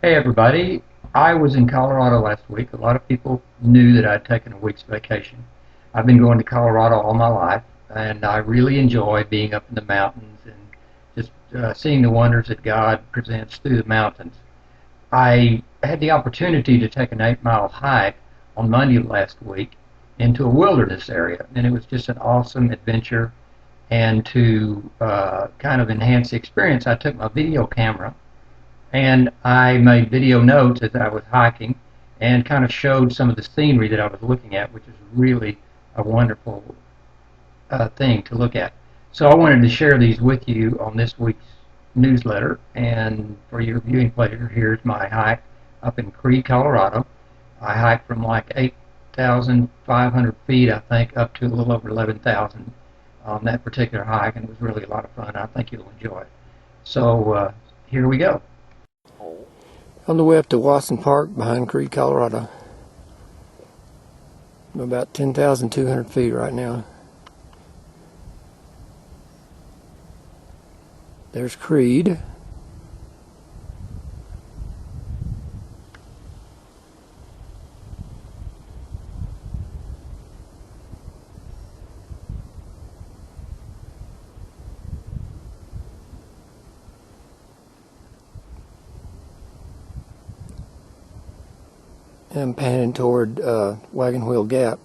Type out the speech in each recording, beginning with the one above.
Hey everybody, I was in Colorado last week. A lot of people knew that I'd taken a week's vacation. I've been going to Colorado all my life, and I really enjoy being up in the mountains and just seeing the wonders that God presents through the mountains. I had the opportunity to take an 8 mile hike on Monday of last week into a wilderness area, and it was just an awesome adventure. And to kind of enhance the experience, I took my video camera and I made video notes as I was hiking and kind of showed some of the scenery that I was looking at, which is really a wonderful thing to look at. So I wanted to share these with you on this week's newsletter, and for your viewing pleasure, here's my hike up in Creede, Colorado. I hiked from like 8,500 feet, I think, up to a little over 11,000 on that particular hike, and it was really a lot of fun. I think you'll enjoy it. So here we go. On the way up to Wasson Park behind Creede, Colorado. I'm about 10,200 feet right now. There's Creede. I'm panning toward Wagon Wheel Gap,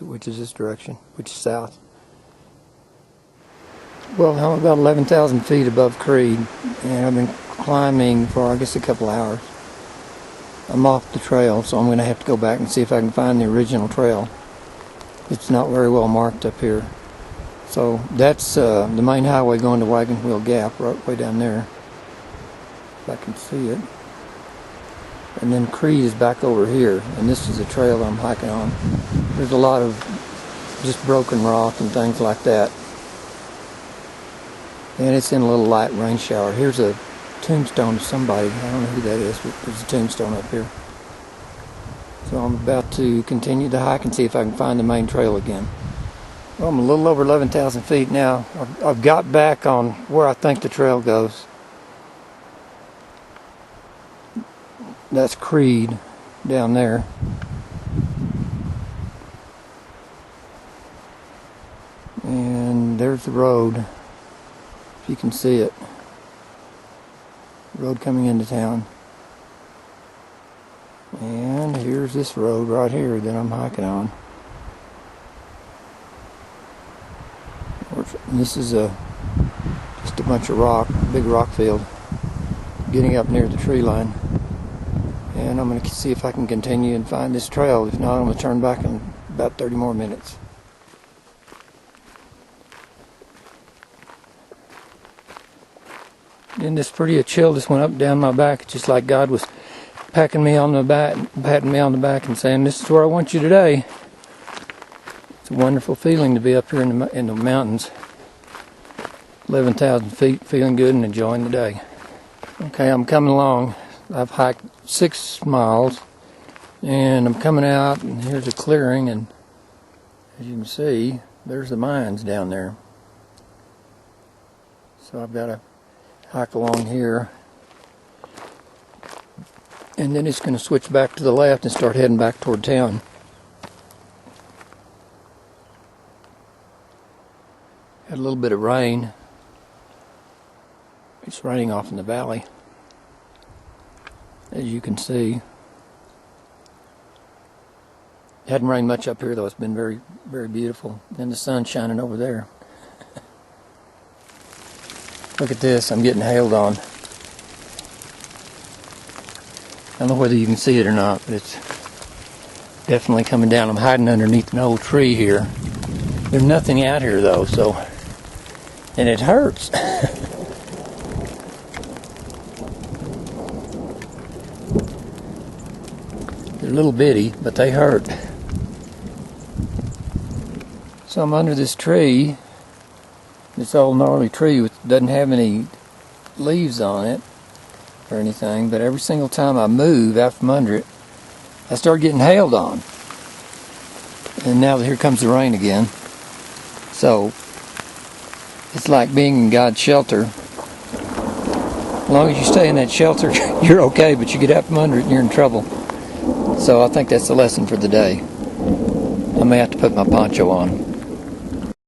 which is this direction, which is south. Well, I'm about 11,000 feet above Creede, and I've been climbing for, I guess, a couple hours. I'm off the trail, so I'm going to have to go back and see if I can find the original trail. It's not very well marked up here. So that's the main highway going to Wagon Wheel Gap, right way down there, if I can see it. And then Creede is back over here, and this is the trail I'm hiking on. There's a lot of just broken rock and things like that. And it's in a little light rain shower. Here's a tombstone of somebody. I don't know who that is, but there's a tombstone up here. So I'm about to continue the hike and see if I can find the main trail again. Well, I'm a little over 11,000 feet now. I've got back on where I think the trail goes. That's Creede down there. And there's the road, if you can see it. Road coming into town. And here's this road right here that I'm hiking on. And this is just a bunch of rock, big rock field, getting up near the tree line. And I'm going to see if I can continue and find this trail. If not, I'm going to turn back in about 30 more minutes. And this pretty a chill just went up and down my back, just like God was patting me on the back and saying, "This is where I want you today." It's a wonderful feeling to be up here in the mountains, 11,000 feet, feeling good and enjoying the day. Okay, I'm coming along. I've hiked 6 miles, and I'm coming out, and here's a clearing, and as you can see, there's the mines down there. So I've got to hike along here, and then it's going to switch back to the left and start heading back toward town. Had a little bit of rain. It's raining off in the valley, as you can see. It hadn't rained much up here, though. It's been very, very beautiful. And the sun's shining over there. Look at this. I'm getting hailed on. I don't know whether you can see it or not, but it's definitely coming down. I'm hiding underneath an old tree here. There's nothing out here, though, so... And it hurts. They're little bitty, but they hurt. So I'm under this tree, this old gnarly tree which doesn't have any leaves on it or anything, but every single time I move out from under it, I start getting hailed on. And now here comes the rain again. So it's like being in God's shelter. long as you stay in that shelter, you're okay, but you get out from under it and you're in trouble. So I think that's the lesson for the day. I may have to put my poncho on.